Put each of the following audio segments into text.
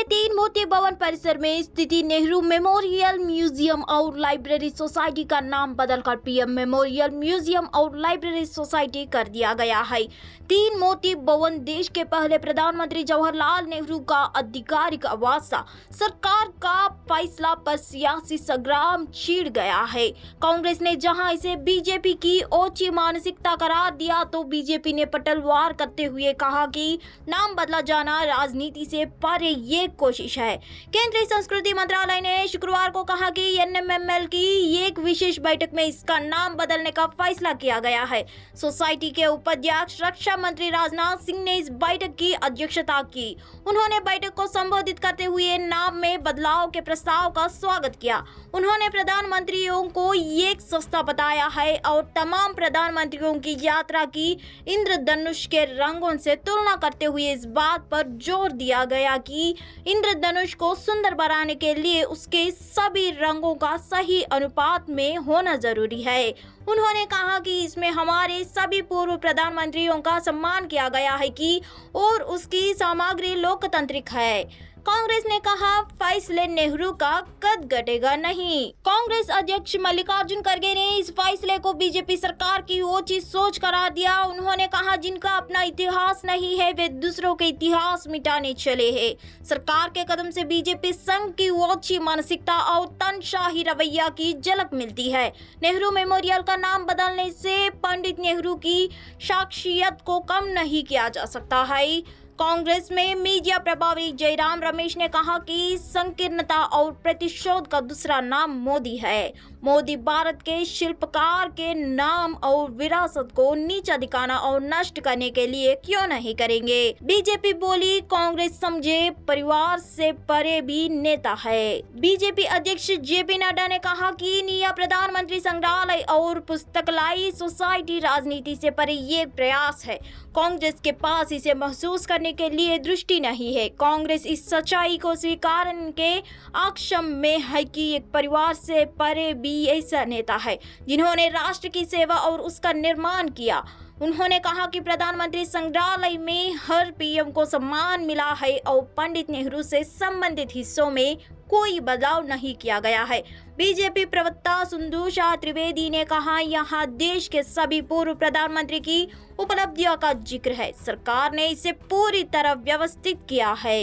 तीन मोती भवन परिसर में स्थित नेहरू मेमोरियल म्यूजियम और लाइब्रेरी सोसाइटी का नाम बदलकर पीएम मेमोरियल म्यूजियम और लाइब्रेरी सोसाइटी कर दिया गया है। तीन मोती भवन देश के पहले प्रधानमंत्री जवाहरलाल नेहरू का आधिकारिक आवास था। सरकार का फैसला पर सियासी संग्राम छिड़ गया है। कांग्रेस ने जहां इसे बीजेपी की ओछी मानसिकता करार दिया, तो बीजेपी ने पलटवार करते हुए कहा कि नाम बदला जाना राजनीति से परे ये कोशिश है। केंद्रीय संस्कृति मंत्रालय ने शुक्रवार को कहा कि एनएमएमएल की एक विशेष बैठक में इसका नाम बदलने का फैसला किया गया है। सोसाइटी के उपाध्यक्ष रक्षा मंत्री राजनाथ सिंह ने इस बैठक की अध्यक्षता की। उन्होंने बैठक को संबोधित करते हुए नाम में बदलाव के प्रस्ताव का स्वागत किया। उन्होंने प्रधानमंत्रियों को एक संस्था बताया है और तमाम प्रधानमंत्रियों की यात्रा की इंद्रधनुष के रंगों से तुलना करते हुए इस बात पर जोर दिया गया कि इंद्रधनुष को सुंदर बनाने के लिए उसके सभी रंगों का सही अनुपात में होना जरूरी है। उन्होंने कहा कि इसमें हमारे सभी पूर्व प्रधानमंत्रियों का सम्मान किया गया है कि और उसकी सामग्री लोकतांत्रिक है। कांग्रेस ने कहा, फैसले नेहरू का कद घटेगा नहीं। कांग्रेस अध्यक्ष मल्लिकार्जुन खड़गे ने इस फैसले को बीजेपी सरकार की ओछी सोच करार दिया। उन्होंने कहा, जिनका अपना इतिहास नहीं है वे दूसरों के इतिहास मिटाने चले हैं। सरकार के कदम से बीजेपी संघ की ओछी मानसिकता और तानाशाही रवैया की झलक मिलती है। नेहरू मेमोरियल का नाम बदलने से पंडित नेहरू की शख्सियत को कम नहीं किया जा सकता है। कांग्रेस में मीडिया प्रभारी जयराम रमेश ने कहा कि संकीर्णता और प्रतिशोध का दूसरा नाम मोदी है। मोदी भारत के शिल्पकार के नाम और विरासत को नीचा दिखाना और नष्ट करने के लिए क्यों नहीं करेंगे। बीजेपी बोली, कांग्रेस समझे परिवार से परे भी नेता है। बीजेपी अध्यक्ष जेपी नड्डा ने कहा कि नया प्रधानमंत्री संग्रहालय और पुस्तकालय सोसाइटी राजनीति से परे ये प्रयास है। कांग्रेस के पास इसे महसूस करने के लिए दृष्टि नहीं है। कांग्रेस इस सच्चाई को स्वीकारने के अक्षम में है कि एक परिवार से परे भी ऐसा नेता है जिन्होंने राष्ट्र की सेवा और उसका निर्माण किया। उन्होंने कहा कि प्रधानमंत्री संग्रहालय में हर पीएम को सम्मान मिला है और पंडित नेहरू से संबंधित हिस्सों में कोई बदलाव नहीं किया गया है। बीजेपी प्रवक्ता सुंदूशा त्रिवेदी ने कहा, यहाँ देश के सभी पूर्व प्रधानमंत्री की उपलब्धियों का जिक्र है। सरकार ने इसे पूरी तरह व्यवस्थित किया है।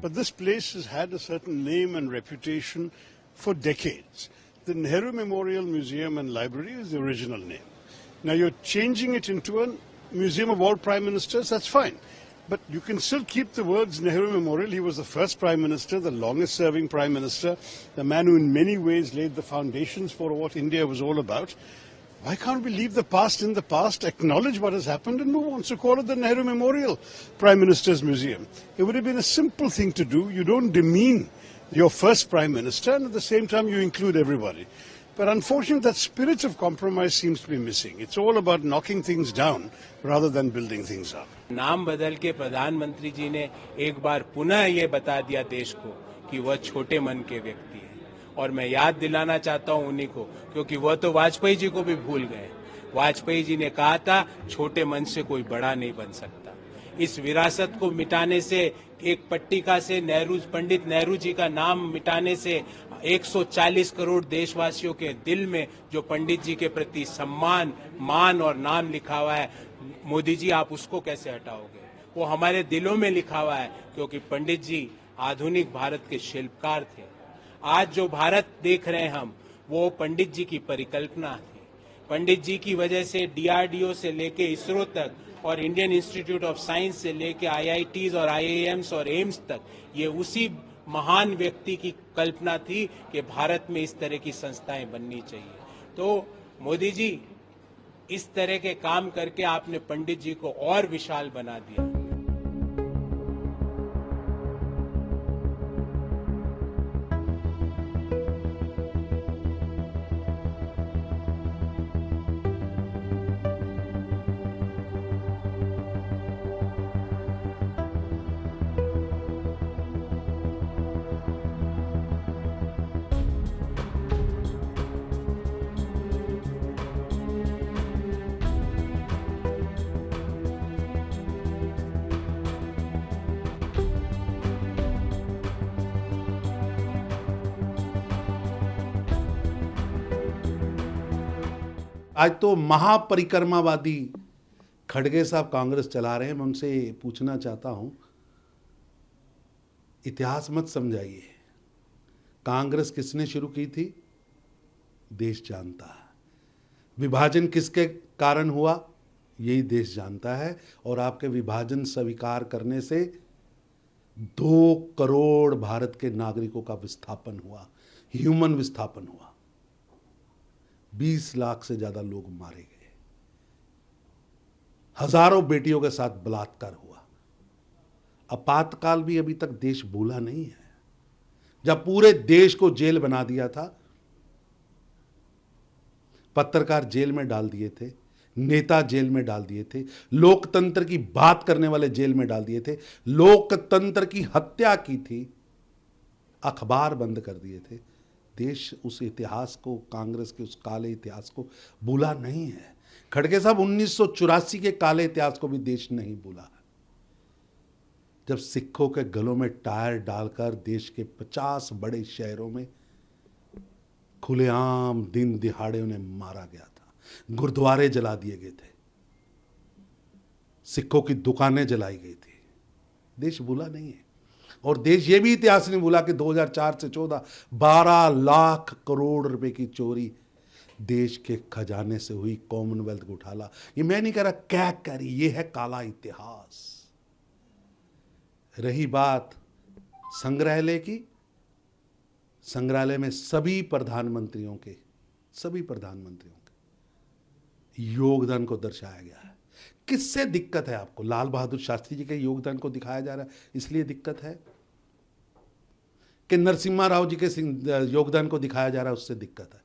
But this place has had a certain name and reputation for decades. The Nehru Memorial Museum and Library is the original name. Now you're changing it into a museum of all prime ministers, that's fine. But you can still keep the words Nehru Memorial. He was the first prime minister, the longest serving prime minister, the man who in many ways laid the foundations for what India was all about. Why can't we leave the past in the past, acknowledge what has happened and move on? So call it the Nehru Memorial Prime Minister's Museum. It would have been a simple thing to do. You don't demean your first Prime Minister and at the same time you include everybody. But unfortunately that spirit of compromise seems to be missing. It's all about knocking things down rather than building things up. नाम बदल के प्रधानमंत्री जी ने एक बार पुनः ये बता दिया देश को कि वह छोटे मन के व्यक्ति हैं। और मैं याद दिलाना चाहता हूं उन्हीं को, क्योंकि वह तो वाजपेयी जी को भी भूल गए। वाजपेयी जी ने कहा था, छोटे मन से कोई बड़ा नहीं बन सकता। इस विरासत को मिटाने से, एक पट्टिका से पंडित नेहरू जी का नाम मिटाने से 140 करोड़ देशवासियों के दिल में जो पंडित जी के प्रति सम्मान, मान और नाम लिखा हुआ है, मोदी जी आप उसको कैसे हटाओगे? वो हमारे दिलों में लिखा हुआ है, क्योंकि पंडित जी आधुनिक भारत के शिल्पकार थे। आज जो भारत देख रहे हैं हम, वो पंडित जी की परिकल्पना थी। पंडित जी की वजह से डीआरडीओ से लेके इसरो तक और इंडियन इंस्टीट्यूट ऑफ साइंस से लेके आईआईटीज और आईआईएम्स और एम्स तक, ये उसी महान व्यक्ति की कल्पना थी कि भारत में इस तरह की संस्थाएं बननी चाहिए। तो मोदी जी, इस तरह के काम करके आपने पंडित जी को और विशाल बना दिया। आज तो महापरिक्रमावादी खड़गे साहब कांग्रेस चला रहे हैं। मैं उनसे पूछना चाहता हूं, इतिहास मत समझाइए। कांग्रेस किसने शुरू की थी? देश जानता है। विभाजन किसके कारण हुआ? यही देश जानता है। और आपके विभाजन स्वीकार करने से 2 करोड़ भारत के नागरिकों का विस्थापन हुआ, ह्यूमन विस्थापन हुआ। 20 लाख से ज्यादा लोग मारे गए, हजारों बेटियों के साथ बलात्कार हुआ। आपातकाल भी अभी तक देश भूला नहीं है, जब पूरे देश को जेल बना दिया था। पत्रकार जेल में डाल दिए थे, नेता जेल में डाल दिए थे, लोकतंत्र की बात करने वाले जेल में डाल दिए थे, लोकतंत्र की हत्या की थी, अखबार बंद कर दिए थे। देश उस इतिहास को, कांग्रेस के उस काले इतिहास को भूला नहीं है। खड़गे साहब 1984 के काले इतिहास को भी देश नहीं भूला है, जब सिखों के गलों में टायर डालकर देश के 50 बड़े शहरों में खुलेआम दिन दिहाड़े उन्हें मारा गया था, गुरुद्वारे जला दिए गए थे, सिखों की दुकानें जलाई गई थी। देश भूला नहीं है। और देश ये भी इतिहास नहीं भूला कि 2004 से 14 12 लाख करोड़ रुपए की चोरी देश के खजाने से हुई, कॉमनवेल्थ घोटाला। ये मैं नहीं कह रहा, क्या कह रही, ये है काला इतिहास। रही बात संग्रहालय की, संग्रहालय में सभी प्रधानमंत्रियों के योगदान को दर्शाया गया है। किससे दिक्कत है आपको? लाल बहादुर शास्त्री जी के योगदान को दिखाया जा रहा है, इसलिए दिक्कत है? कि नरसिम्हा राव जी के योगदान को दिखाया जा रहा है, उससे दिक्कत है?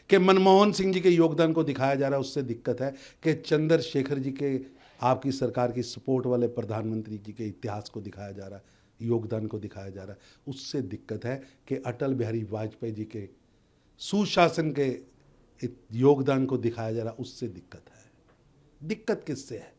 कि मनमोहन सिंह जी के योगदान को दिखाया जा रहा है, उससे दिक्कत है? कि चंद्रशेखर जी के, आपकी सरकार की सपोर्ट वाले प्रधानमंत्री जी के इतिहास को दिखाया जा रहा है, योगदान को दिखाया जा रहा है, उससे दिक्कत है? कि अटल बिहारी वाजपेयी जी के सुशासन के योगदान को दिखाया जा रहा है, उससे दिक्कत है? दिक्कत किससे है?